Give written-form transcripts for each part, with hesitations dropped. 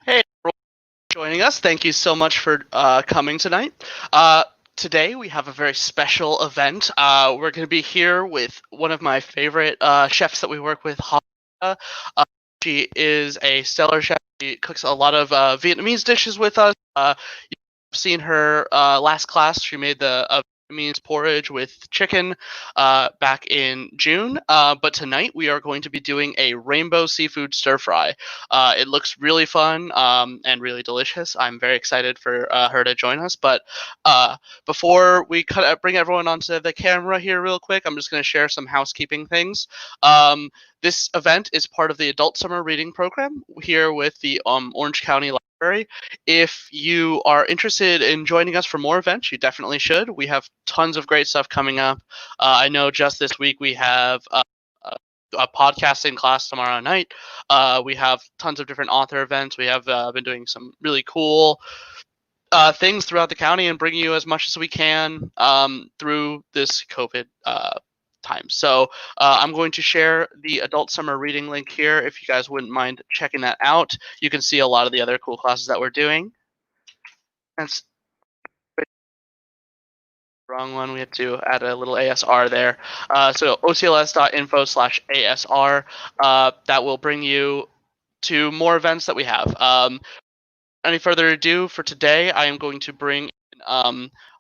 Hey, everyone joining us. Thank you so much for coming tonight. Today we have a very special event. We're going to be here with one of my favorite chefs that we work with, Roda. She is a stellar chef. She cooks a lot of Vietnamese dishes with us. You've seen her last class. She made the Vietnamese porridge with chicken back in June. But tonight we are going to be doing a rainbow seafood stir fry. It looks really fun and really delicious. I'm very excited for her to join us. But before we bring everyone onto the camera here real quick, I'm just going to share some housekeeping things. This event is part of the Adult Summer Reading Program here with the Orange County Library. If you are interested in joining us for more events, you definitely should. We have tons of great stuff coming up. I know just this week we have a podcasting class tomorrow night. We have tons of different author events. We have been doing some really cool things throughout the county and bringing you as much as we can through this COVID time. So I'm going to share the Adult Summer Reading link here if you guys wouldn't mind checking that out. You can see a lot of the other cool classes that we're doing. That's wrong one. We have to add a little ASR there. So ocls.info/ASR. That will bring you to more events that we have. Any further ado, for today, I am going to bring in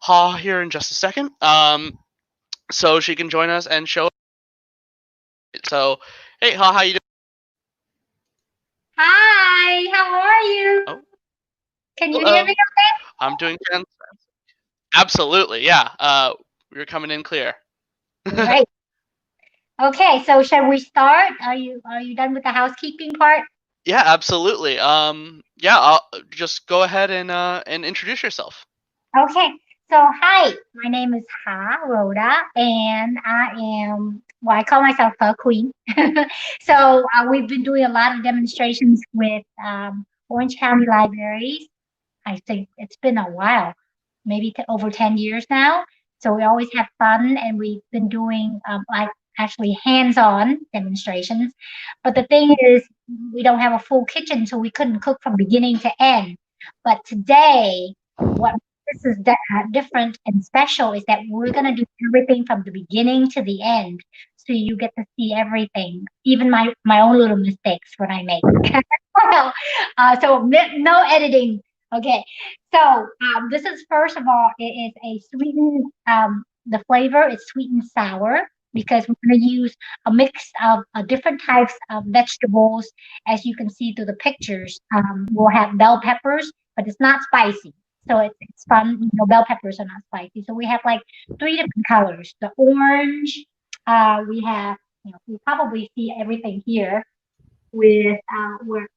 Ha here in just a second, so she can join us and show. So, hey Ha, how you doing? Hi, how are you? Oh, Can you hear hello. me okay? I'm doing fantastic. Absolutely, yeah. You're coming in clear. Great. Okay, so shall we start? Are you done with the housekeeping part? Yeah, absolutely. Yeah, I'll just go ahead and introduce yourself. Okay, so hi, my name is Roda, and I call myself a queen. So we've been doing a lot of demonstrations with Orange County Libraries. I think it's been a while, maybe over 10 years now. So we always have fun, and we've been doing like actually hands-on demonstrations. But the thing is, we don't have a full kitchen, so we couldn't cook from beginning to end. But today, what this is different and special is that we're going to do everything from the beginning to the end. So you get to see everything, even my own little mistakes when I make. Well, so no editing. Okay, so this is first of all, it is a sweetened. The flavor is sweet and sour because we're going to use a mix of different types of vegetables. As you can see through the pictures, we'll have bell peppers, but it's not spicy. So it's fun. You know, bell peppers are not spicy. So we have like three different colors. The orange. We have. You know, you probably see everything here with with,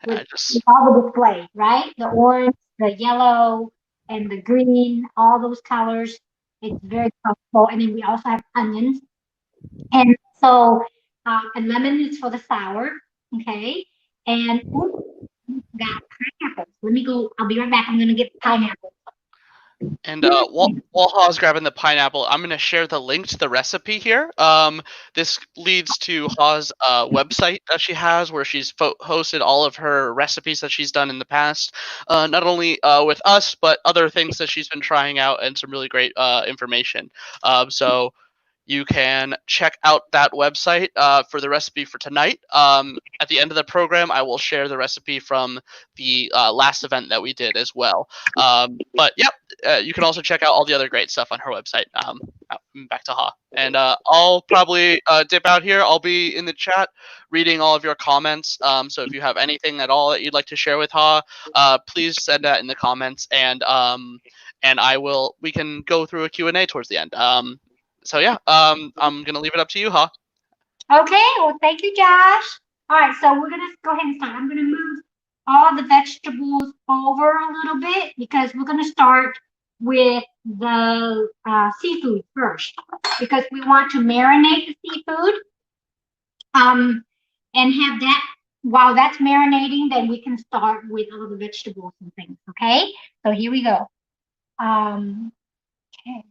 I with just all the display, right? The orange, the yellow, and the green, all those colors. It's very colorful. And then we also have onions. And so, and lemon is for the sour. Okay. And ooh, got pineapples. Let me go. I'll be right back. I'm going to get pineapple. And while Ha's grabbing the pineapple, I'm going to share the link to the recipe here. This leads to Ha's website that she has, where she's hosted all of her recipes that she's done in the past, not only with us, but other things that she's been trying out, and some really great information. So you can check out that website for the recipe for tonight. At the end of the program, I will share the recipe from the last event that we did as well. But yep, you can also check out all the other great stuff on her website. Back to Ha. And I'll probably dip out here. I'll be in the chat reading all of your comments. So if you have anything at all that you'd like to share with Ha, please send that in the comments, and we can go through a Q&A towards the end. So yeah, I'm gonna leave it up to you, Ha. Okay, well, thank you, Josh. All right, so we're gonna go ahead and start. I'm gonna move all the vegetables over a little bit because we're gonna start with the seafood first because we want to marinate the seafood and have that. While that's marinating, then we can start with all the vegetables and things. Okay, so here we go. Okay.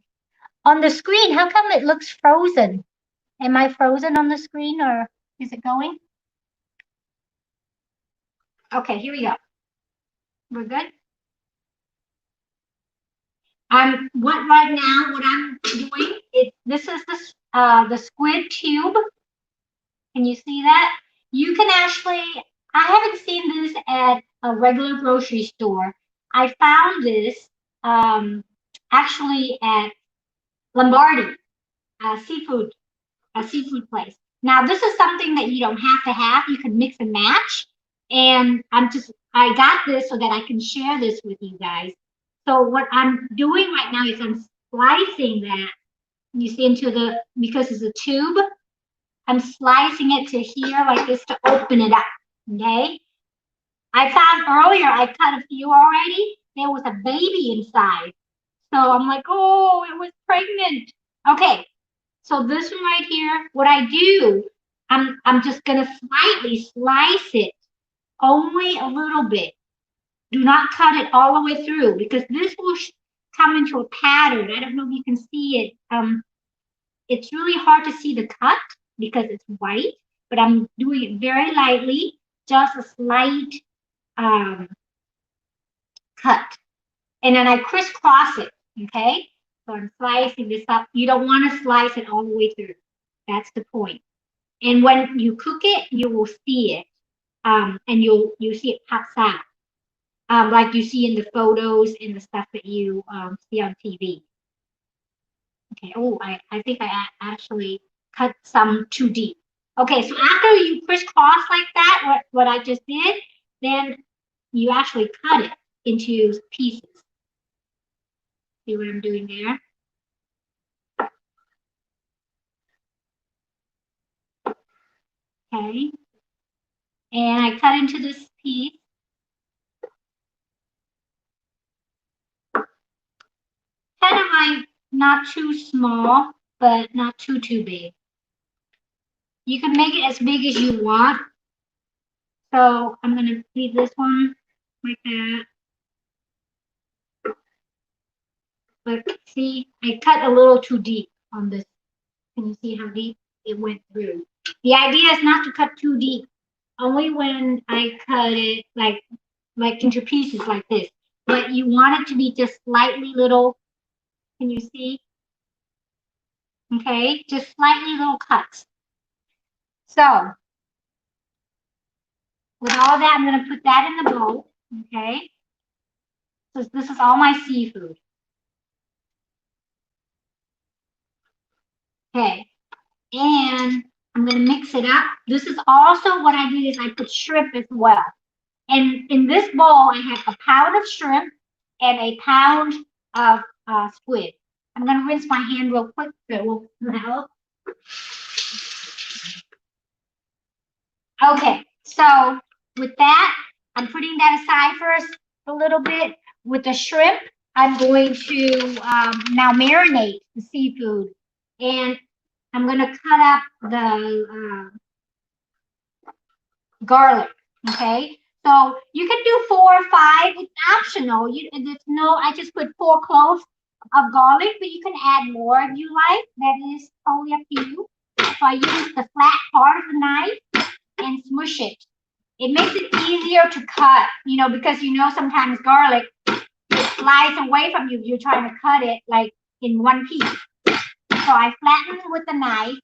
On the screen, how come it looks frozen? Am I frozen on the screen or is it going? Okay, here we go. We're good. What I'm doing is this is the squid tube. Can you see that? You can actually, I haven't seen this at a regular grocery store. I found this actually at Lombardi, seafood a seafood place. Now, this is something that you don't have to have. You can mix and match. And I got this so that I can share this with you guys. So what I'm doing right now is I'm slicing that, you see, because it's a tube, I'm slicing it to here like this to open it up, okay? I found earlier, I cut a few already. There was a baby inside. So I'm like, oh, it was pregnant. Okay, so this one right here, what I do, I'm just gonna slightly slice it, only a little bit. Do not cut it all the way through because this will come into a pattern. I don't know if you can see it. It's really hard to see the cut because it's white, but I'm doing it very lightly, just a slight cut. And then I crisscross it, okay? So I'm slicing this up. You don't want to slice it all the way through. That's the point. And when you cook it, you will see it, and you'll see it pops out, like you see in the photos and the stuff that you see on TV. Okay. Oh, I think I actually cut some too deep. Okay. So after you crisscross like that, what I just did, then you actually cut it into pieces. See what I'm doing there? Okay. And I cut into this piece. Kind of like not too small, but not too big. You can make it as big as you want. So I'm going to leave this one like that. But see, I cut a little too deep on this. Can you see how deep it went through? The idea is not to cut too deep. Only when I cut it like into pieces like this. But you want it to be just slightly little. Can you see? Okay, just slightly little cuts. So with all that, I'm going to put that in the bowl. Okay. So this is all my seafood. Okay. And I'm going to mix it up. This is also what I did is I put shrimp as well. And in this bowl, I have a pound of shrimp and a pound of squid. I'm going to rinse my hand real quick so it will help. Okay, so with that, I'm putting that aside first a little bit. With the shrimp, I'm going to now marinate the seafood. And I'm going to cut up the garlic, okay? So you can do 4 or 5. It's optional. I just put 4 cloves of garlic, but you can add more if you like. That is totally up to you. So I use the flat part of the knife and smush it. It makes it easier to cut, because sometimes garlic it flies away from you. You're trying to cut it like in one piece. So I flatten with the knife.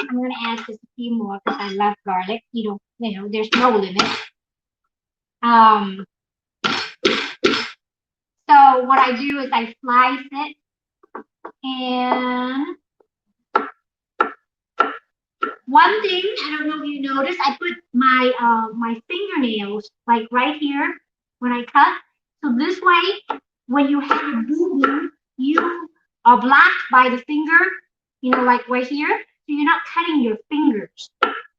I'm going to add just a few more because I love garlic. You know, there's no limit. So what I do is I slice it, and one thing, I don't know if you noticed, I put my fingernails like right here when I cut. So this way, when you have a boo-boo, you are blocked by the finger, you know, like right here. So you're not cutting your fingers.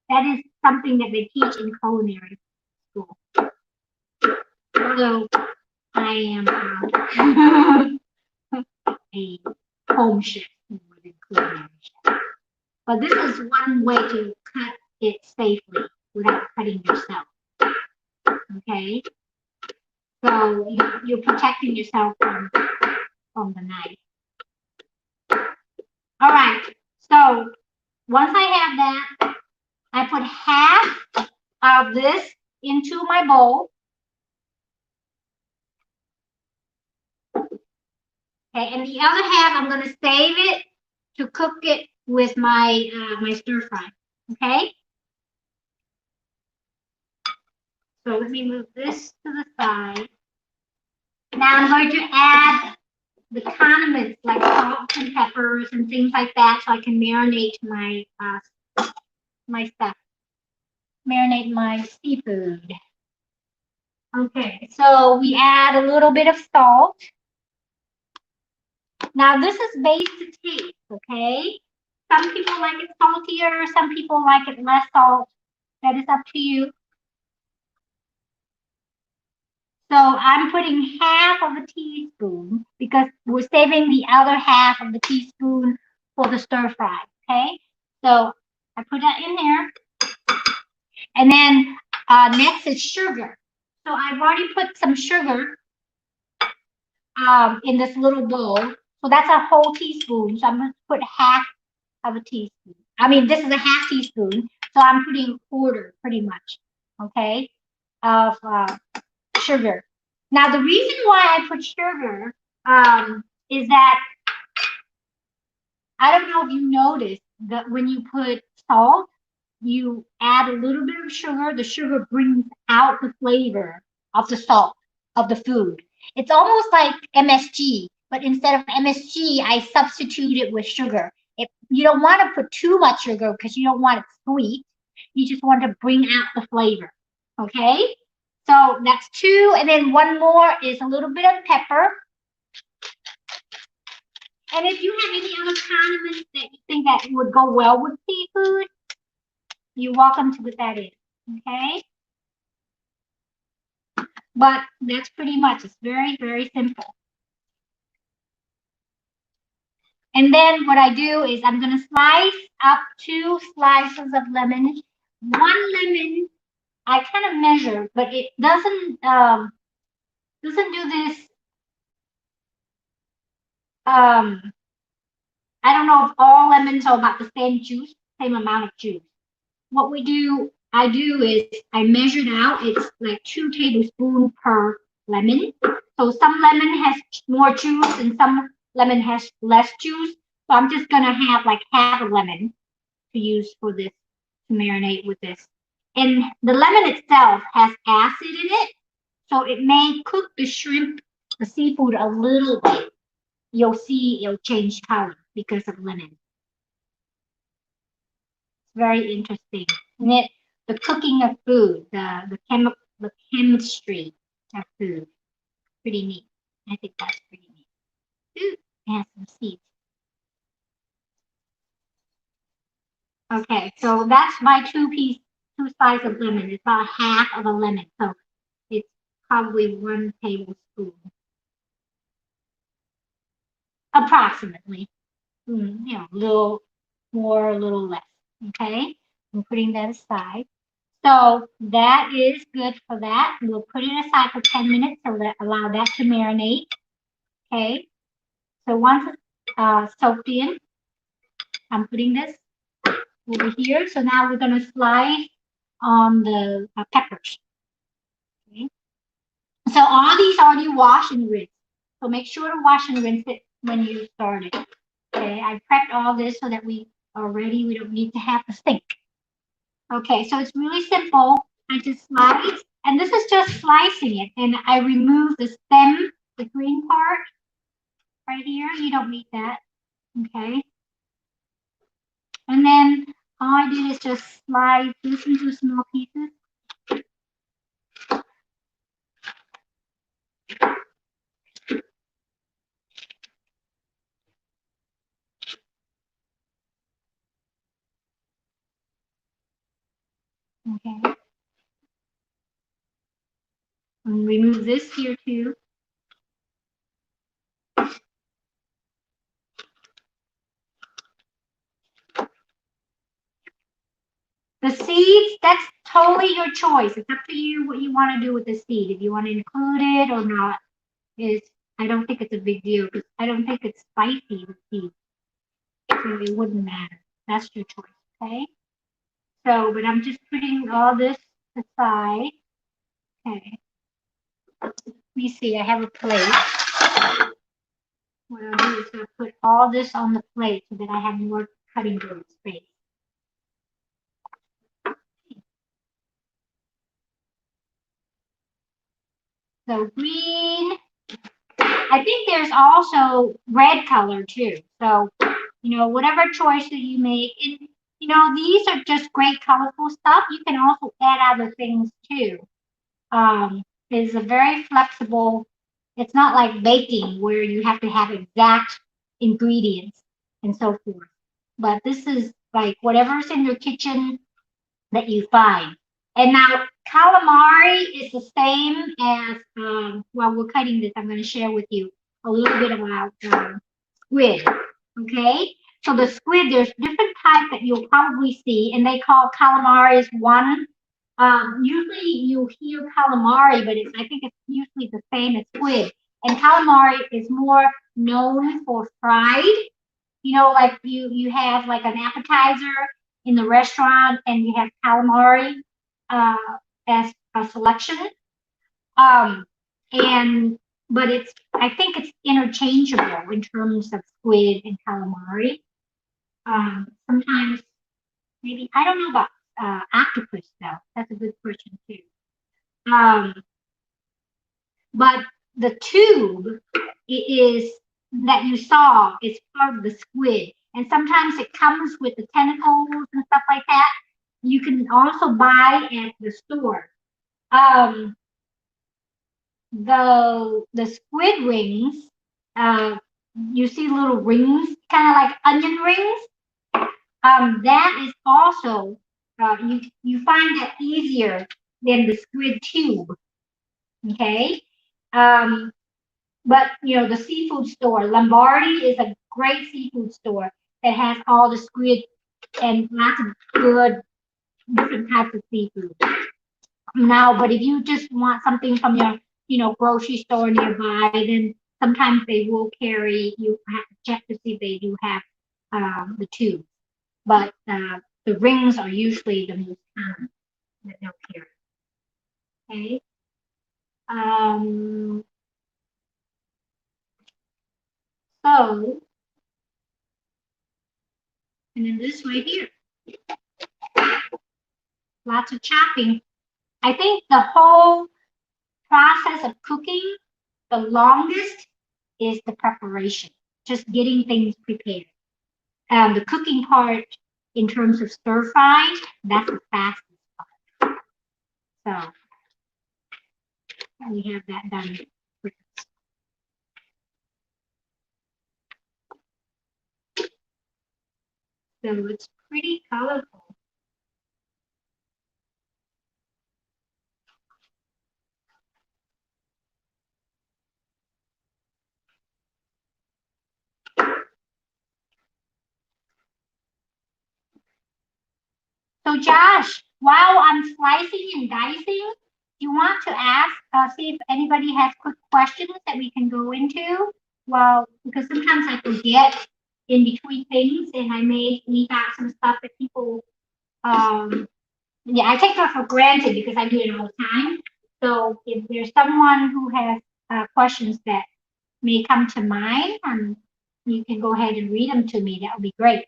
That is something that they teach in culinary school. Although I am a home chef more than culinary chef. But this is one way to cut it safely without cutting yourself. Okay? So you're protecting yourself from the knife. All right. So once I have that, I put half of this into my bowl. Okay, and the other half I'm going to save it to cook it with my my stir fry. Okay. So let me move this to the side. Now I'm going to add the condiments like salt and peppers and things like that, so I can marinate my my stuff. Marinate my seafood. Okay, so we add a little bit of salt. Now this is based to taste, okay? Some people like it saltier, some people like it less salt. That is up to you. So I'm putting half of a teaspoon because we're saving the other half of the teaspoon for the stir fry, okay? So I put that in there. And then next is sugar. So I've already put some sugar in this little bowl. So that's a whole teaspoon. So I'm going to put half of a teaspoon. I mean, this is a half teaspoon. So I'm putting a quarter pretty much, okay, of sugar. Now, the reason why I put sugar is that I don't know if you noticed that when you put salt, you add a little bit of sugar. The sugar brings out the flavor of the salt of the food. It's almost like MSG, but instead of MSG, I substitute it with sugar. If you don't want to put too much sugar because you don't want it sweet, you just want to bring out the flavor. Okay? So that's two, and then one more is a little bit of pepper. And if you have any other condiments that you think that would go well with seafood, you're welcome to put that in, okay? But that's pretty much, it's very, very simple. And then what I do is I'm going to slice up 2 slices of lemon. 1 lemon, I kind of measure, but it doesn't do this. I don't know if all lemons are about the same juice, same amount of juice. What I do is I measured out. It's like 2 tablespoons per lemon. So some lemon has more juice and some lemon has less juice. So I'm just gonna have like half a lemon to use for this, to marinate with this. And the lemon itself has acid in it, so it may cook the shrimp, the seafood a little bit. You'll see it'll change color because of lemon. It's very interesting. And the cooking of food, the chemistry of food, pretty neat. I think that's pretty neat. Ooh, it has some seeds. Okay, so that's my 2 slices of lemon. It's about half of a lemon, so it's probably 1 tablespoon, approximately. You know, a little more, a little less. Okay, I'm putting that aside. So that is good for that. We'll put it aside for 10 minutes to allow that to marinate. Okay. So once it's soaked in, I'm putting this over here. So now we're going to slice on the peppers. Okay. So all these already wash and rinse. So make sure to wash and rinse it when you start it. Okay, I prepped all this so that we are ready. We don't need to have to think. Okay, so it's really simple. I just slice, and this is just slicing it, and I remove the stem, the green part right here. You don't need that. Okay, and then all I did is just slice this into small pieces. Okay, and remove this here too. The seeds, that's totally your choice. It's up to you what you want to do with the seed. If you want to include it or not, is I don't think it's a big deal because I don't think it's spicy with seeds, so it wouldn't matter. That's your choice, okay? So, but I'm just putting all this aside. Okay. Let me see. I have a plate. What I'll do is I'll put all this on the plate so that I have more cutting board space. So green. I think there's also red color too. So, whatever choice that you make, and these are just great colorful stuff. You can also add other things too. Is a very flexible. It's not like baking where you have to have exact ingredients and so forth. But this is like whatever's in your kitchen that you find. And now calamari is the same as while we're cutting this, I'm going to share with you a little bit about squid. Okay, so the squid, there's different types that you'll probably see, and they call calamari is one. Usually you hear calamari, but I think it's usually the same as squid. And calamari is more known for fried. Like you have like an appetizer in the restaurant, and you have calamari uh, as a selection. Um, and but I think it's interchangeable in terms of squid and calamari. Sometimes maybe I don't know about octopus though. That's a good question too. Um, but the tube is that you saw is part of the squid, and sometimes it comes with the tentacles and stuff like that. You can also buy at the store. Um, the squid rings, uh, you see little rings, kind of like onion rings. That is also you find that easier than the squid tube. Okay. Um, but the seafood store, Lombardi is a great seafood store that has all the squid and lots of good different types of seafood. Now, but if you just want something from your, grocery store nearby, then sometimes they will carry. You have to check to see if they do have the tube. But the rings are usually the most common that they'll carry. Okay. Um, so, and then this right here, lots of chopping. I think the whole process of cooking, the longest is the preparation, just getting things prepared. The cooking part, in terms of stir fry, that's the fastest part. So we have that done. So it's pretty colorful. So Josh, while I'm slicing and dicing, do you want to ask, see if anybody has quick questions that we can go into? Well, because sometimes I forget in between things, and I may leave out some stuff that people, yeah, I take that for granted because I do it all the time. So if there's someone who has questions that may come to mind, you can go ahead and read them to me. That would be great.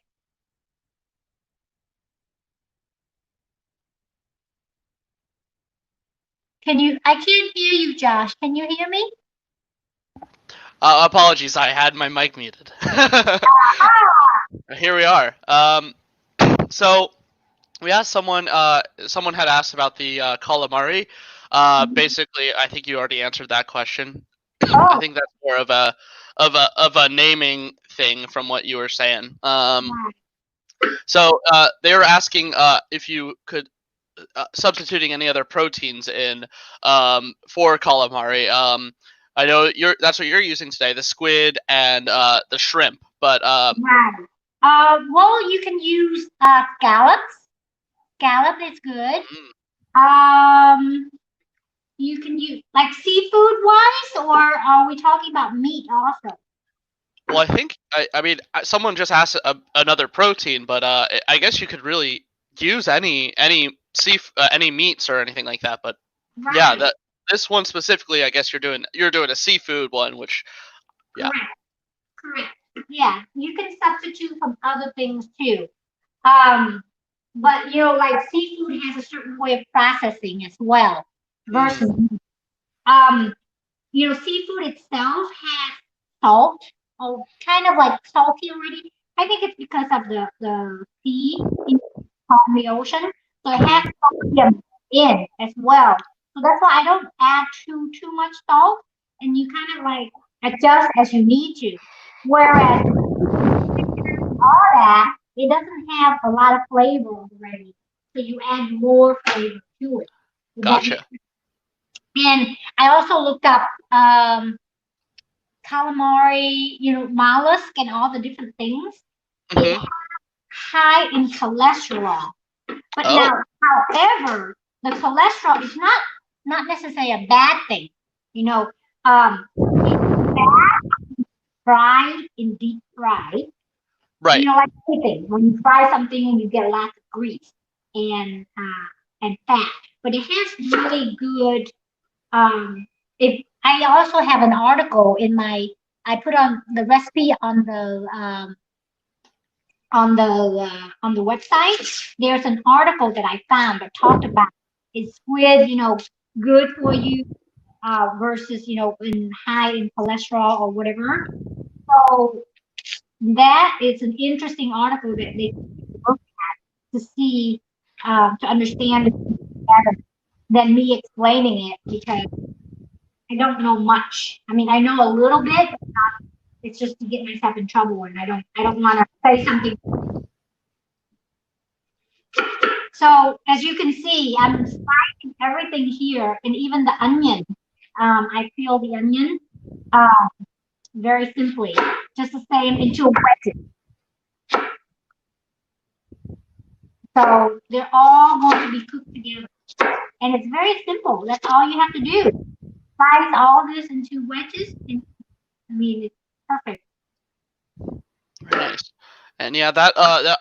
Can you? I can't hear you, Josh. Can you hear me? Apologies, I had my mic muted. Here we are. So we asked someone. Someone had asked about the calamari. Basically, I think you already answered that question. I Oh, think that's more of a naming thing from what you were saying. So they were asking if you could substituting any other proteins in for calamari. I know that's what you're using today, the squid and the shrimp. But right. Well, you can use scallops. Scallop is good. mm, Um, you can use like seafood wise, or are we talking about meat also? well, I think I mean someone just asked another protein, but I guess you could really use any meats or anything like that. But yeah, Right. that this one specifically, I guess you're doing a seafood one, which yeah. Correct. Correct. Yeah, you can substitute from other things too. Um, but like seafood has a certain way of processing as well Mm, versus um, seafood itself has salt, or kind of like salty already. I think it's because of the sea on the ocean, so it has hmm. sodium in as well. So that's why I don't add too much salt, and you kind of like adjust as you need to. Whereas all that, it doesn't have a lot of flavor already, so you add more flavor to it. Does that make Gotcha. sense? And I also looked up calamari, mollusk, and all the different things. It Hmm. high in cholesterol. But Oh, now, however, the cholesterol is not necessarily a bad thing. You know, it's fried in deep fry. right. Like anything, when you fry something, you get lots of grease and fat. But it has really good. If I also have an article in my, I put on the recipe on the website. There's an article that I found that talked about is squid, good for you versus in high in cholesterol or whatever. So that is an interesting article that they look to see to understand it better than me explaining it because I don't know much. I mean, I know a little bit. But it's just to get myself in trouble, and I don't want to say something. So as you can see, I'm slicing everything here, and even the onion. I peel the onion uh, very simply, just the same into wedges. So they're all going to be cooked together, and it's very simple. That's all you have to do. Slice all this into wedges, and I mean it's perfect. Very nice. And yeah, that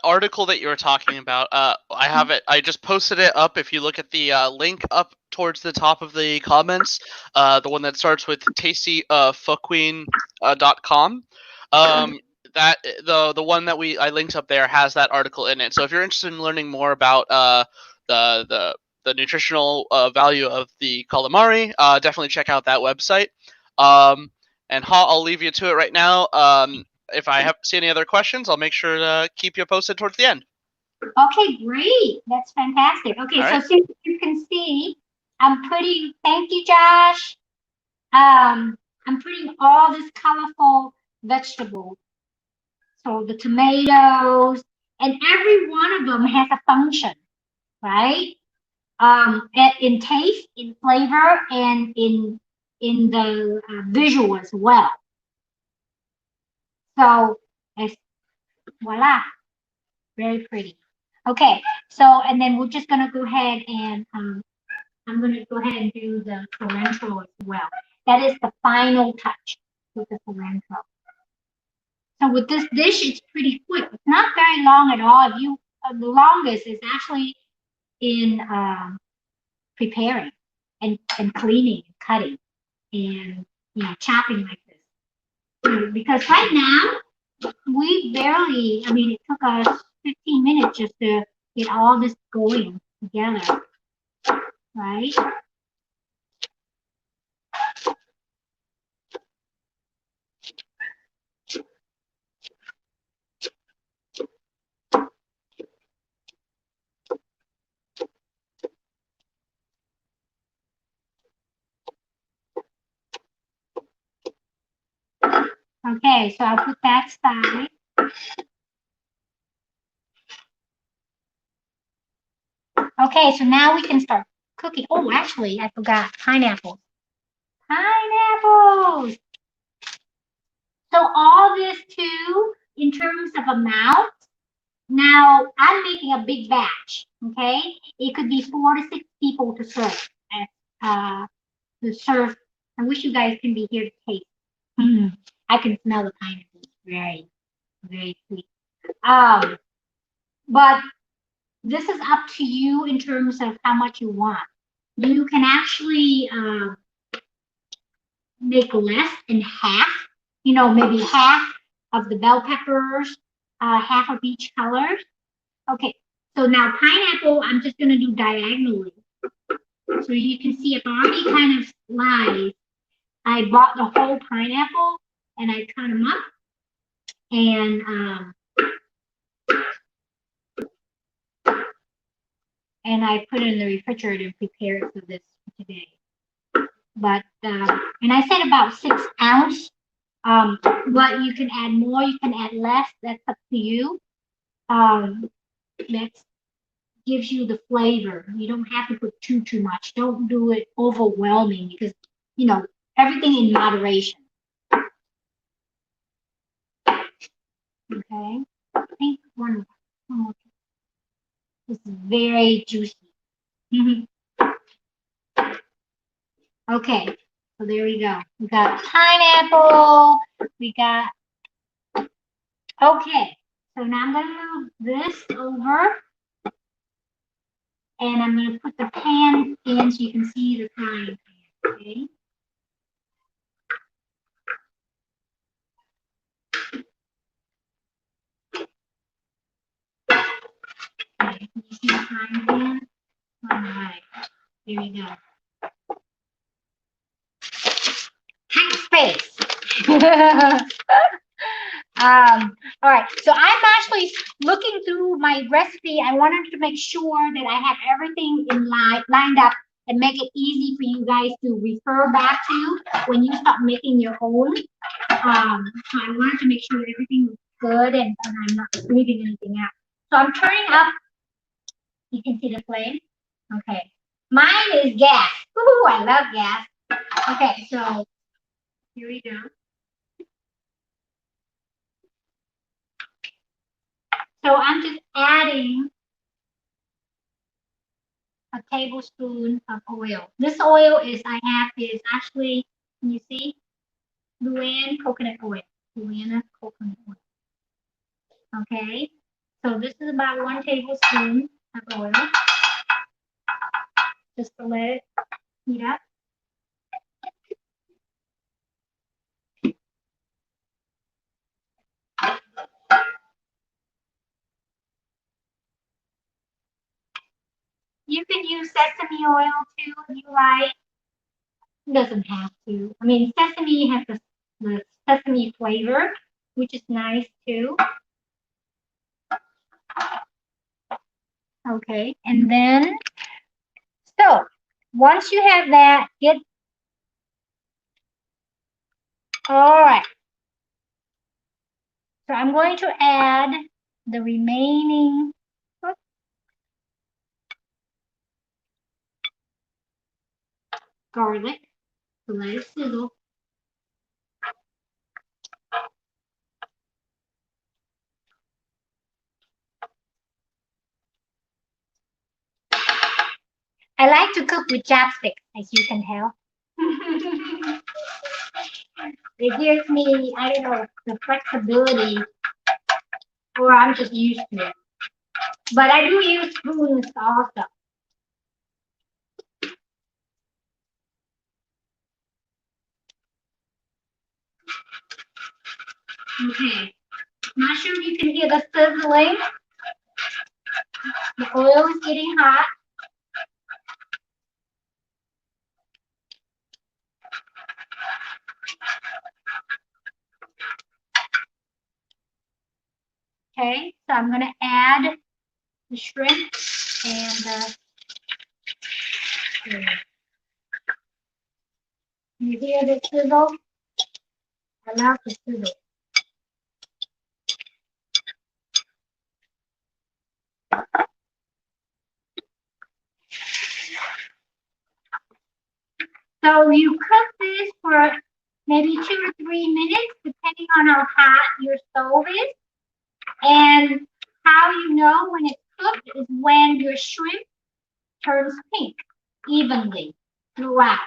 article that you were talking about, I have it. I just posted it up. If you look at the link up towards the top of the comments, the one that starts with tastyfuckween.com. Um, that the one that I linked up there has that article in it. So if you're interested in learning more about the the the nutritional value of the calamari, definitely check out that website. Um, and I'll leave you to it right now. If I see any other questions, I'll make sure to keep you posted towards the end. Okay, great. That's fantastic. Okay, All so right. since you can see, I'm putting, thank you, Josh. I'm putting all this colorful vegetables. So the tomatoes, and every one of them has a function, right? In taste, in flavor, and in the visual as well. So, as voila, very pretty. Okay, so and then we're just gonna go ahead and I'm gonna go ahead and do the cilantro as well. That is the final touch with the cilantro. So with this dish, it's pretty quick. It's not very long at all. If you the longest is actually in preparing and cleaning and cutting and chopping like this. Because right now We barely, I mean, it took us 15 minutes just to get all this going together, right? Okay, so I'll put that aside. Okay, so now we can start cooking. Oh, actually, I forgot pineapples. Pineapples! So all this too, in terms of amount, now I'm making a big batch, okay? It could be 4 to 6 people to serve. Uh, to serve. I wish you guys can be here to taste. Mm, I can smell the pineapples. Very, very sweet. Um, but this is up to you in terms of how much you want. You can actually make less than half, maybe half of the bell peppers, half of each color. Okay, so now pineapple, I'm just going to do diagonally. So you can see it already kind of sliced. I bought the whole pineapple and I cut them up and I put it in the refrigerator and prepare it for this today. But and I said about 6 ounce. But you can add more, you can add less. That's up to you. That gives you the flavor. You don't have to put too much. Don't do it overwhelming because you know everything in moderation. Okay. I think one more. This is very juicy. Okay. So there we go. We got pineapple. We got okay. So now I'm gonna move this over and I'm gonna put the pan in so you can see the frying pan. Okay. Okay. Can you see the frying pan? All right. Here we go. Tight space. All right, so I'm actually looking through my recipe. I wanted to make sure that I have everything in lined up and make it easy for you guys to refer back to when you start making your own. So I wanted to make sure that everything was good and I'm not leaving anything out. So I'm turning up. You can see the flame. Okay, mine is gas. Ooh, I love gas. Okay, so here we go. So I'm just adding a tablespoon of oil. This oil is actually, can you see? Luann coconut oil. Luann coconut oil. Okay. So this is about 1 tablespoon of oil. Just to let it heat up. You can use sesame oil too if you like. It doesn't have to. I mean, sesame has the sesame flavor, which is nice too. Okay. And then, so once you have that, all right. So I'm going to add the remaining garlic to let it sizzle. I like to cook with chopsticks, as you can tell. It gives me, I don't know, the flexibility, or I'm just used to it. But I do use spoons also. Okay. Mushroom, you can hear the sizzling. The oil is getting hot. Okay, so I'm going to add the shrimp and the shrimp. You hear the sizzle? I love the sizzle. So you cook this for maybe 2 to 3 minutes, depending on how hot your stove is. And how you know when it's cooked is when your shrimp turns pink evenly throughout.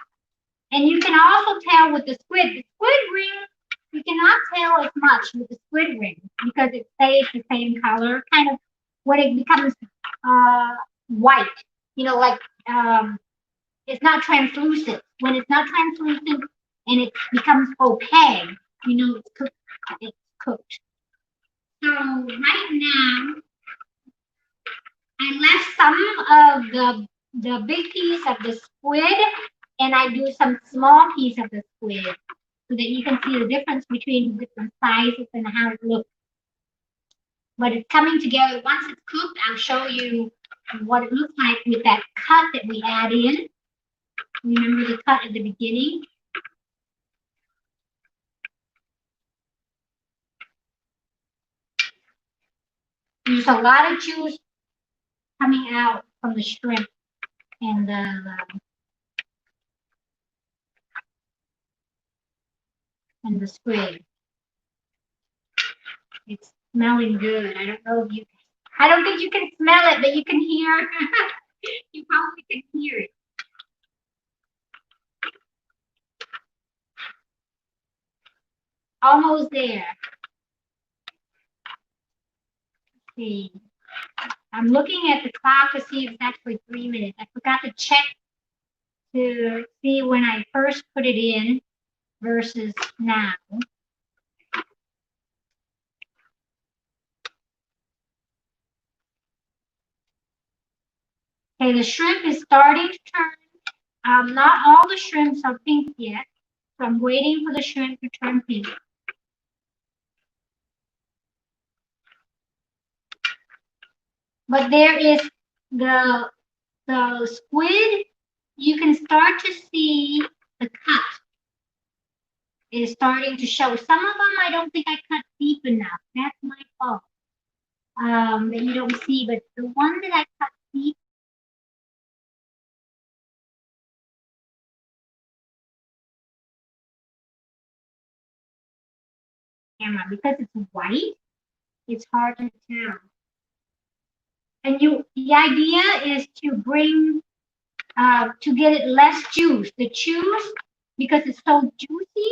And you can also tell with the squid. The squid ring, you cannot tell as much with the squid ring because it stays the same color. Kind of when it becomes white, like it's not translucent. When it's not translucent and it becomes opaque, it's cooked. It's cooked. So right now, I left some of the big piece of the squid, and I do some small piece of the squid so that you can see the difference between different sizes and how it looks. But it's coming together. Once it's cooked, I'll show you what it looks like with that cut that we add in. Remember the cut at the beginning? There's a lot of juice coming out from the shrimp and the squid. It's smelling good. I don't know if you. I don't think you can smell it, but you can hear. You probably can hear it. Almost there. Let's see. I'm looking at the clock to see if it's actually 3 minutes. I forgot to check to see when I first put it in versus now. Okay, the shrimp is starting to turn. Not all the shrimps are pink yet, so I'm waiting for the shrimp to turn pink. But there is the squid. You can start to see the cut is starting to show. Some of them I don't think I cut deep enough. That's my fault. That you don't see, but the one that I cut deep. Camera because it's white, it's hard to tell. And the idea is to bring to get it less juice. The juice, because it's so juicy,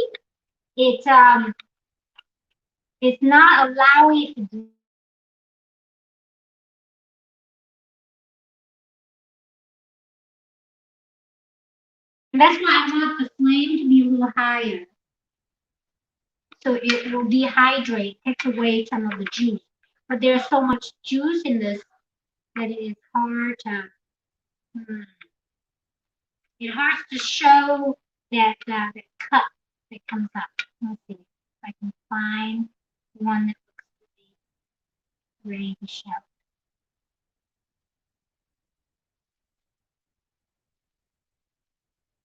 it's not allowing it to. And that's why I want the flame to be a little higher. So it will dehydrate, takes away some of the juice. But there's so much juice in this that it is hard to. It hurts to show that that cut that comes up. Let's see if I can find one that looks to be ready to show.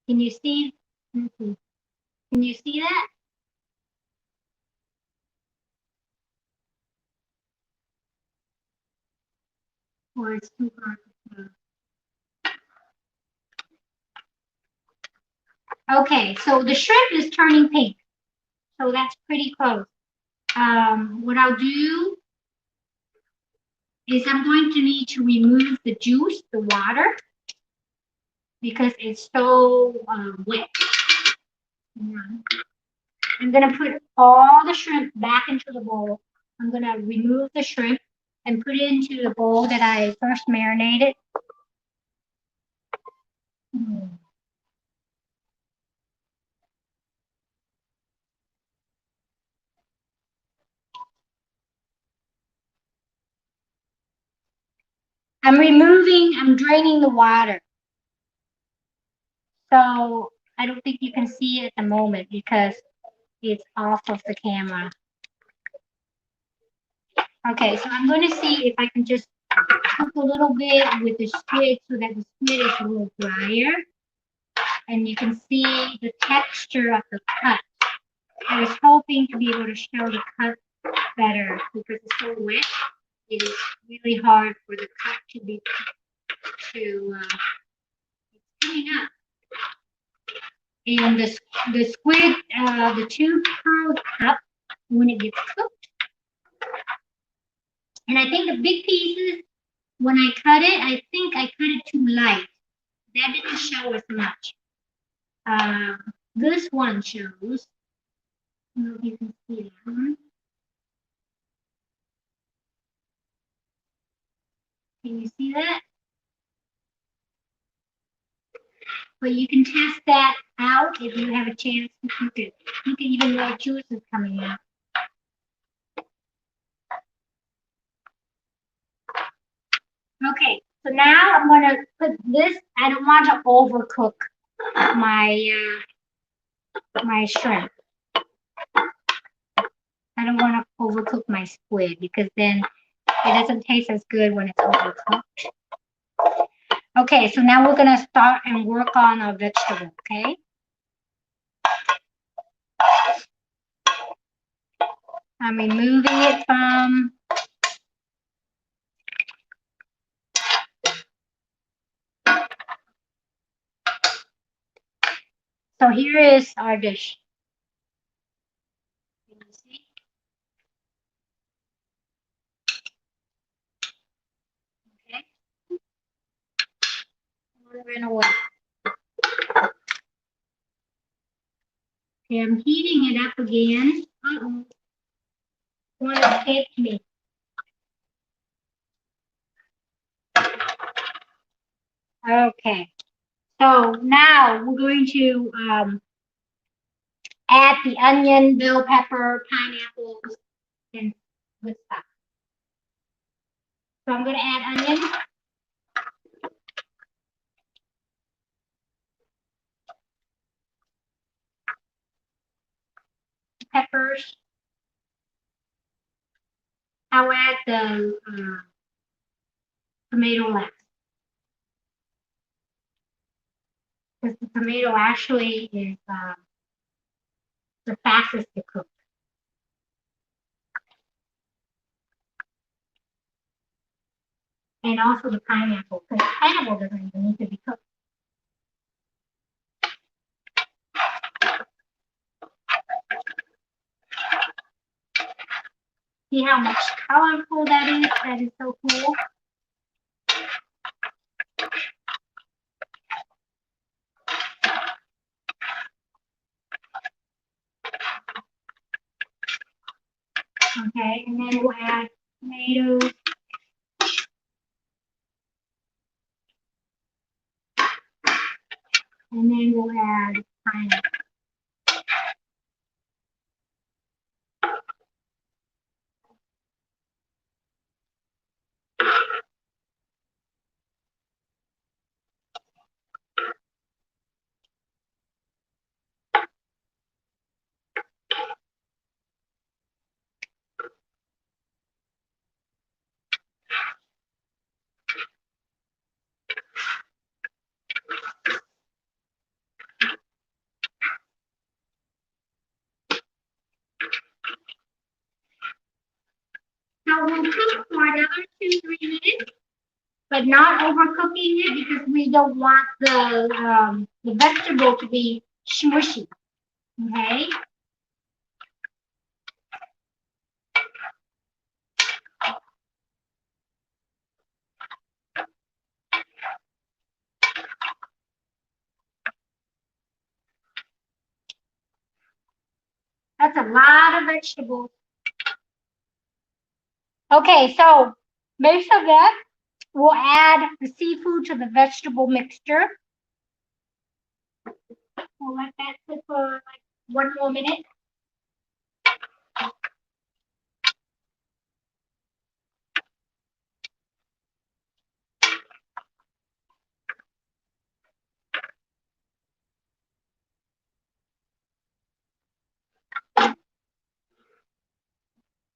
Can you see? Let's see. Can you see that? Or it's too hard to show? Okay, so the shrimp is turning pink. So that's pretty close. What I'll do is I'm going to need to remove the juice, the water, because it's so wet. I'm going to put all the shrimp back into the bowl. I'm going to remove the shrimp and put it into the bowl that I first marinated. I'm draining the water. So I don't think you can see it at the moment because it's off of the camera. Okay, so I'm going to see if I can just cook a little bit with the squid so that the squid is a little drier. And you can see the texture of the cut. I was hoping to be able to show the cut better because it's so wet. It is really hard for the cut to be coming up. And the squid, the tube curls up when it gets cooked. And I think the big pieces, when I cut it, I think I cut it too light. That didn't show as much. This one shows. I don't know if you can see that one. Can you see that? But you can test that out if you have a chance to cook it. You can even let juices coming out. Okay, so now I'm gonna put this. I don't want to overcook my my shrimp. I don't want to overcook my squid because then it doesn't taste as good when it's overcooked. Okay, so now we're gonna start and work on our vegetable, okay? I'm removing it from so here is our dish. Can you see? Okay. We're gonna work. Okay, I'm heating it up again. Uh-oh. One escaped me. Okay. So now we're going to add the onion, bell pepper, pineapples, and good stuff. So I'm going to add onion, peppers. I'll add the tomato last because the tomato actually is the fastest to cook. And also the pineapple because the pineapple doesn't even need to be cooked. See how much colorful that is? That is so cool. Okay, and then we'll add tomatoes. And then we'll add pineapple. So we'll cook for another 2-3 minutes, but not overcooking it because we don't want the vegetable to be smushy. Okay. That's a lot of vegetables. Okay, so based on that, we'll add the seafood to the vegetable mixture. We'll let that sit for like 1 more minute.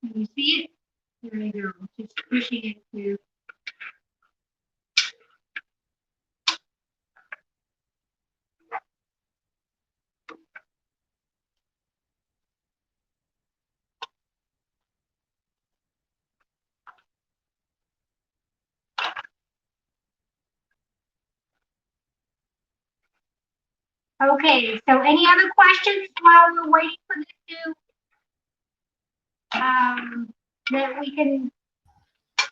You see it? There you go. Just pushing it through. Okay, so any other questions while we're waiting for this to that we can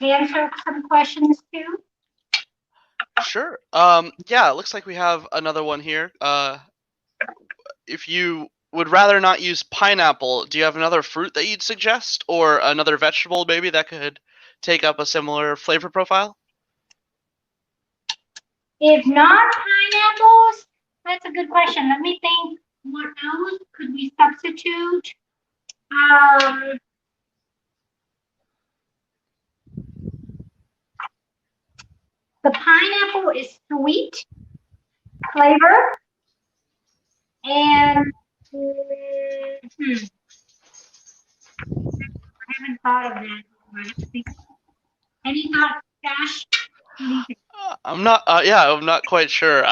answer some questions too? Sure. Yeah, it looks like we have another one here. If you would rather not use pineapple, do you have another fruit that you'd suggest, or another vegetable maybe that could take up a similar flavor profile? If not pineapples, that's a good question. Let me think. What else could we substitute? Um, the pineapple is sweet flavor, and I haven't thought of that. I have to think. Any thoughts, Josh? What do you think? I'm not. Yeah, I'm not quite sure.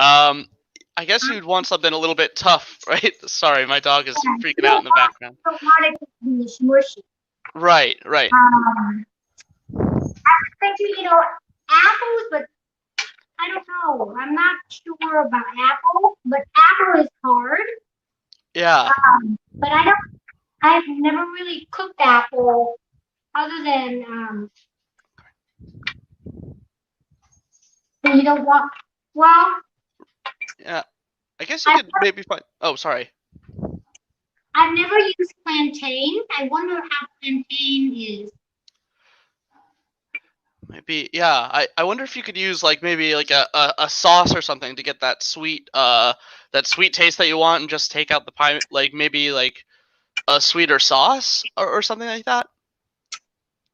I guess you'd want something a little bit tough, right? Sorry, my dog is freaking You out in the background. don't want it to be smushy. Right, right. I was thinking, apples, but I don't know. I'm not sure about apple, but apple is hard. Yeah, But I've never really cooked apple other than, you don't want, well, yeah. I guess you I've, could maybe find. Oh, sorry. I've never used plantain. I wonder how plantain is. Maybe. Yeah. I wonder if you could use like maybe like a sauce or something to get that sweet taste that you want, and just take out the pine. Like maybe like a sweeter sauce or something like that.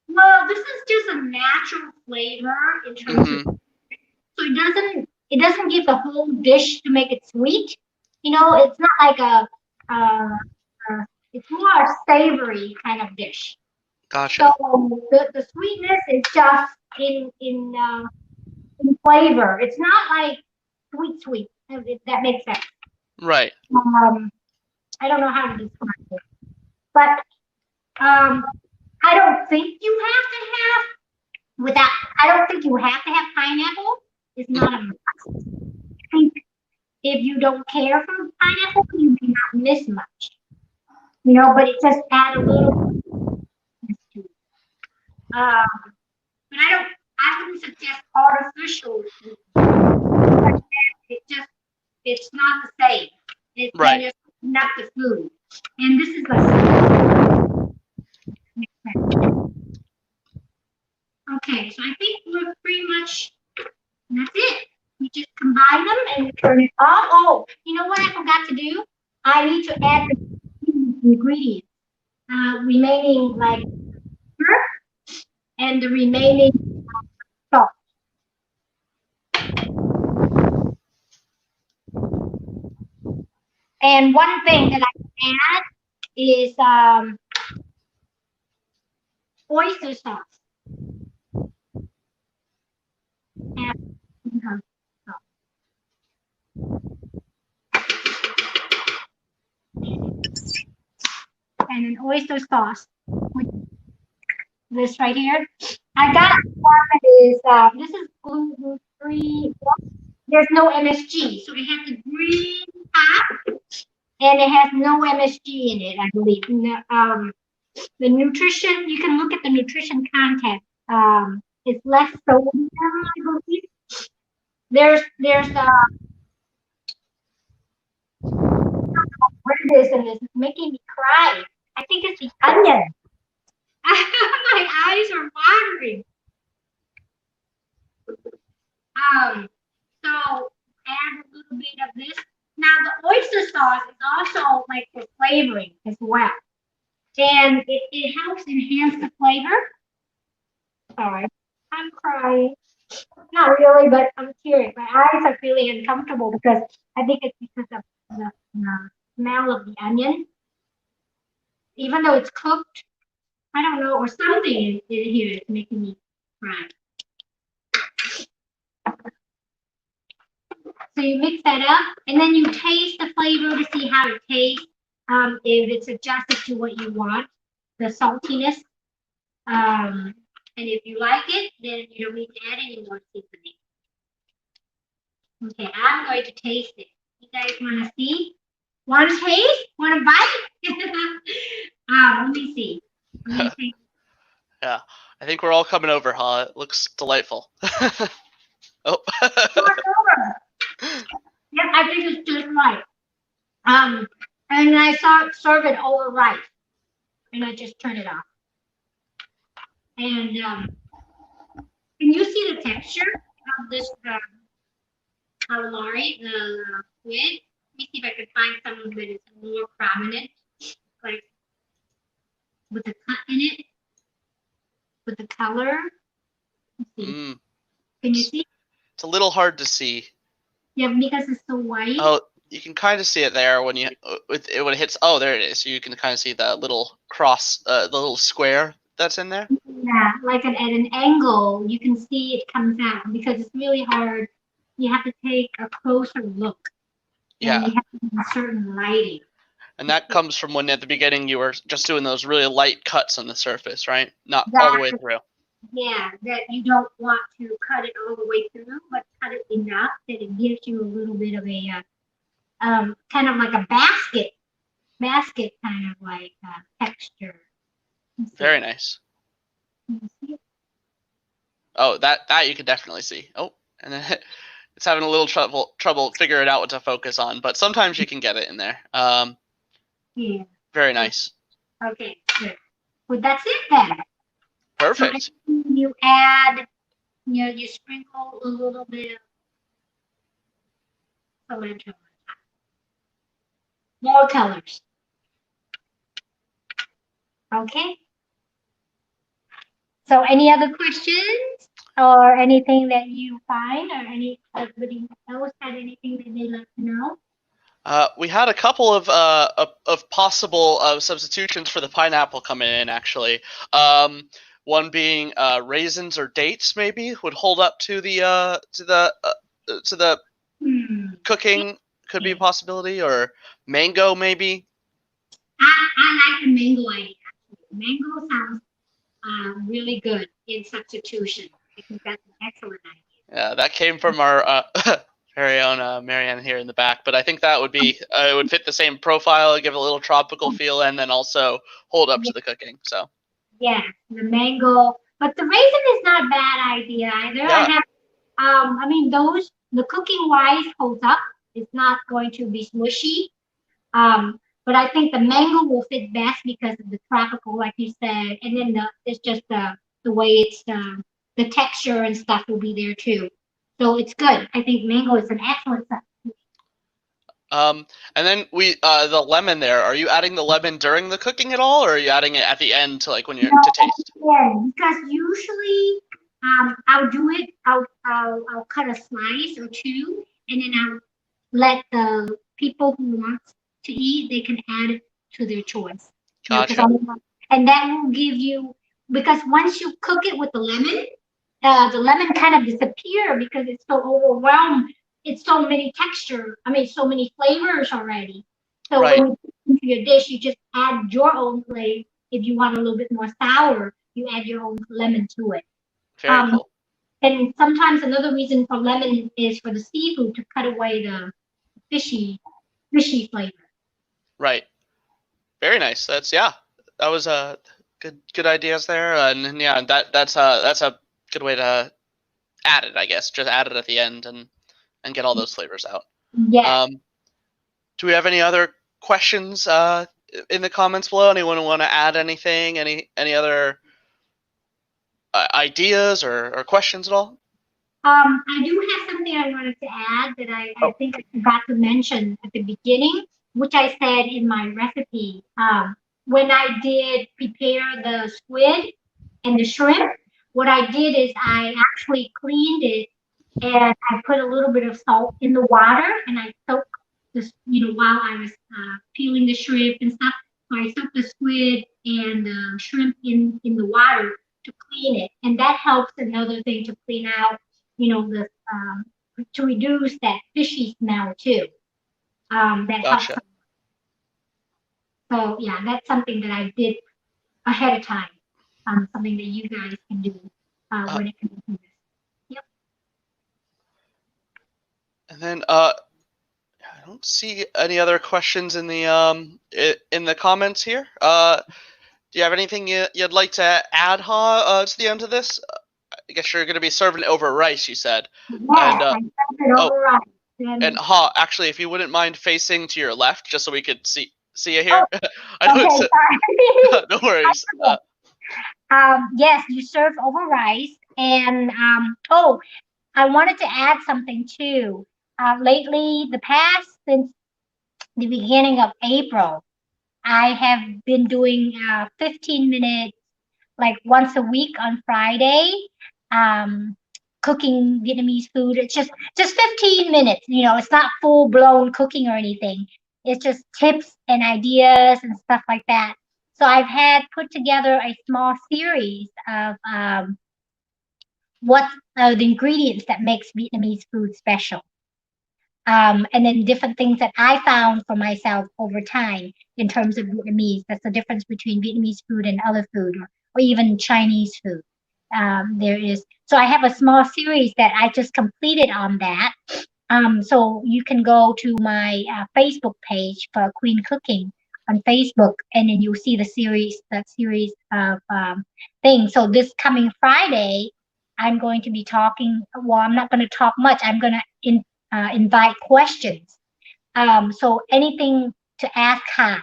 Well, this is just a natural flavor in terms of, Mm-hmm. so it doesn't give the whole dish to make it sweet. It's not like uh, it's more a savory kind of dish. So Gotcha. the sweetness is just in flavor. It's not like sweet, if that makes sense. Right. Um, I don't know how to describe it, but um, I don't think you have to have without. I don't think you have to have pineapple. It's not a must. I think if you don't care for pineapple, you may not miss much. But it just add a little bit to it. But I wouldn't suggest artificial sweetener. It's not the same. You're Right. just not the food. And this is like, okay, so I think we're pretty much, that's it. We just combine them and turn it off. Oh, you know what I forgot to do? I need to add the ingredients, remaining like sugar and the remaining salt. And one thing that I can add is oyster sauce. And, and an oyster sauce, which is this right here. I got one that is this is gluten free. There's no MSG, so it has a green top and it has no MSG in it, I believe. The nutrition, you can look at the nutrition content. It's less sodium, I believe. There's what it is, and it's making me cry. I think it's the onion. My eyes are watering. Um, so add a little bit of this. Now the oyster sauce is also like for flavoring as well, and it helps enhance the flavor. Sorry, I'm crying. Not really, but I'm tearing. My eyes are feeling uncomfortable because I think it's because of the smell of the onion. Even though it's cooked, I don't know, or something in here is making me cry. So you mix that up, and then you taste the flavor to see how it tastes. If it's adjusted to what you want, the saltiness. And if you like it, then you don't need to add any more seasoning. Okay, I'm going to taste it. You guys want to see? Want to taste? Want to bite? Let me see. Let me see. Yeah, I think we're all coming over, huh? It looks delightful. Oh. Yep, I think it's just right. And I saw serve it over rice, and I just turn it off. And can you see the texture of this calamari, the squid? Let me see if I can find something that is more prominent, like with the cut in it, with the color. Let's see. Mm, Can you see? it's a little hard to see. Yeah, because it's so white. Oh, you can kind of see it there when when it hits. Oh, there it is. You can kind of see the little cross, the little square that's in there. Yeah, like at an angle, you can see it comes out because it's really hard. You have to take a closer look, and Yeah, you have to have a certain lighting. and that comes from when at the beginning you were just doing those really light cuts on the surface, right? Not all the way That through. Yeah, that you don't want to cut it all the way through, but cut it enough that it gives you a little bit of a kind of like a basket kind of like texture. Very nice. Oh, that you can definitely see. Oh, and then it's having a little trouble figuring out what to focus on, but sometimes you can get it in there. Yeah. Very nice. Okay, good. Well, that's it then. Perfect. So you add, you sprinkle a little bit of cilantro. More colors. Okay. So any other questions or anything that you find or anybody else had anything that they'd like to know? We had a couple of possible substitutions for the pineapple coming in actually. One being raisins or dates maybe would hold up to the cooking could be a possibility, or mango maybe. I like the mango idea. Mango sounds really good in substitution. I think that's an excellent idea. Yeah, that came from our very own Marianne here in the back, but I think that would be it would fit the same profile, give it a little tropical feel, and then also hold up to the cooking. So Yeah, the mango, but the raisin is not a bad idea either. yeah, I mean, the cooking wise holds up. It's not going to be smushy. But I think the mango will fit best because of the tropical, like you said, and then it's just the way it's the texture and stuff will be there too. So it's good. I think mango is an excellent substitute. and then we the lemon there. Are you adding the lemon during the cooking at all, or are you adding it at the end to like when you're No, to taste? yeah, because usually I'll do it. I'll cut a slice or two, and then I'll let the people who want to eat, they can add it to their choice. Because Gotcha. and that will give you, because once you cook it with the lemon kind of disappear because it's so overwhelmed. It's so many texture. I mean, so many flavors already. So when Right. you put it into your dish, you just add your own flavor. If you want a little bit more sour, you add your own lemon to it. Very Um, cool. and sometimes another reason for lemon is for the seafood to cut away the fishy, fishy flavor. Right. Very nice. That's yeah. That was a good ideas there, and yeah, that's a good way to add it. I guess just add it at the end and get all those flavors out. Yes. Um, do we have any other questions in the comments below? Anyone want to add anything? Any other ideas or questions at all? I do have something I wanted to add that I Oh, think I forgot to mention at the beginning, which I said in my recipe. When I did prepare the squid and the shrimp, what I did is I actually cleaned it and I put a little bit of salt in the water and I soaked this, while I was peeling the shrimp and stuff, I soak the squid and shrimp in the water to clean it, and that helps. Another thing to clean out, the to reduce that fishy smell too. That helps. Gotcha. So yeah, that's something that I did ahead of time. Something that you guys can do Uh, when it comes to this. Yep. and then I don't see any other questions in the comments here. Do you have anything you'd like to add, Ha, to the end of this? I guess you're going to be serving it over rice, you said. Yes, And I sent it oh, over right. and Ha, actually, if you wouldn't mind facing to your left, just so we could see you Oh, here. I know okay, it's sorry. no worries. Yes, you serve over rice, and oh, I wanted to add something too. Lately, the past since the beginning of April, I have been doing 15 minutes, like once a week on Friday, um, cooking Vietnamese food. It's just 15 minutes. It's not full blown cooking or anything. It's just tips and ideas and stuff like that. So I've had put together a small series of what the ingredients that makes Vietnamese food special. And then different things that I found for myself over time in terms of Vietnamese. That's the difference between Vietnamese food and other food, or even Chinese food. There is so I have a small series that I just completed on that. So you can go to my Facebook page for Queen Cooking on Facebook, and then you'll see that series of things. So this coming Friday, I'm going to be talking. Well, I'm not going to talk much. I'm going to invite questions. So anything to ask her,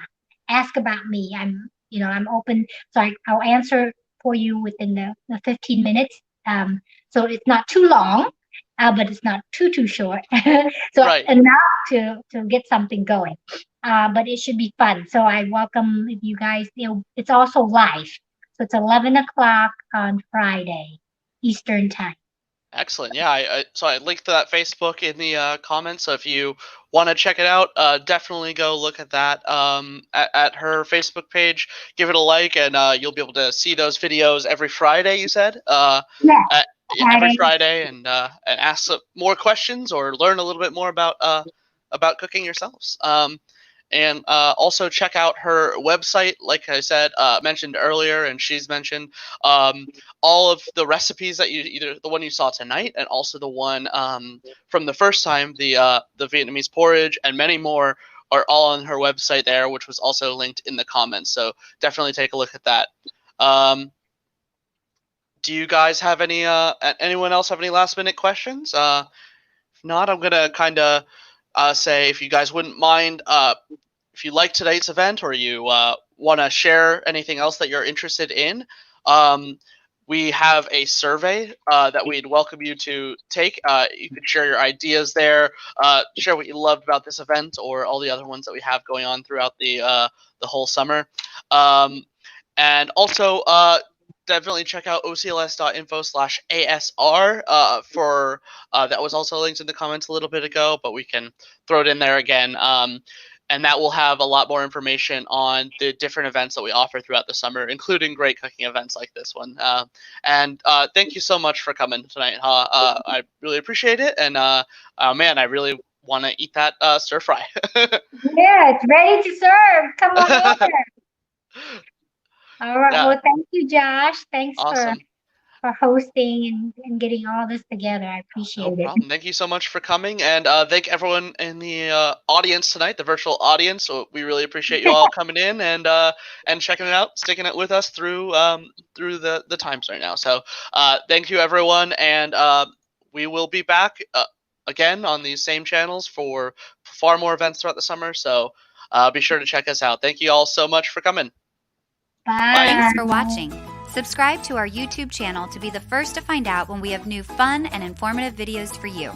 ask about me. I'm open. So I'll answer for you within the 15 minutes. So it's not too long, but it's not too short. So Right. enough to get something going. But it should be fun. So I welcome if you guys. It's also live. So it's 11 o'clock on Friday, Eastern time. Excellent. Yeah, so I linked to that Facebook in the comments. So if you want to check it out, definitely go look at that at her Facebook page. Give it a like, and you'll be able to see those videos every Friday. You said, Yeah, yeah, every Friday. Friday, and ask some more questions or learn a little bit more about cooking yourselves. And also check out her website, like I said, mentioned earlier, and she's mentioned. All of the recipes that either the one you saw tonight and also the one from the first time, the Vietnamese porridge, and many more are all on her website there, which was also linked in the comments. So definitely take a look at that. Do you guys have anyone else have any last minute questions? If not, I'm gonna kind of say, if you guys wouldn't mind, if you like today's event or you want to share anything else that you're interested in, we have a survey that we'd welcome you to take. You could share your ideas there, share what you loved about this event or all the other ones that we have going on throughout the whole summer. And also, definitely check out ocls.info/ASR for that was also linked in the comments a little bit ago, but we can throw it in there again. And that will have a lot more information on the different events that we offer throughout the summer, including great cooking events like this one. And thank you so much for coming tonight, Ha. I really appreciate it. And man, I really want to eat that stir fry. Yeah, it's ready to serve. Come on over. All right. Yeah, Well, thank you, Josh. Thanks awesome. for hosting and getting all this together. I No appreciate it. problem. Thank you so much for coming, and thank everyone in the audience tonight, the virtual audience. So we really appreciate you all coming in and checking it out, sticking it with us through the times right now. So thank you, everyone, and we will be back again on these same channels for far more events throughout the summer. So be sure to check us out. Thank you all so much for coming. Bye. Thanks for watching. Subscribe to our YouTube channel to be the first to find out when we have new fun and informative videos for you.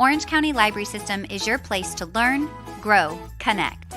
Orange County Library System is your place to learn, grow, connect.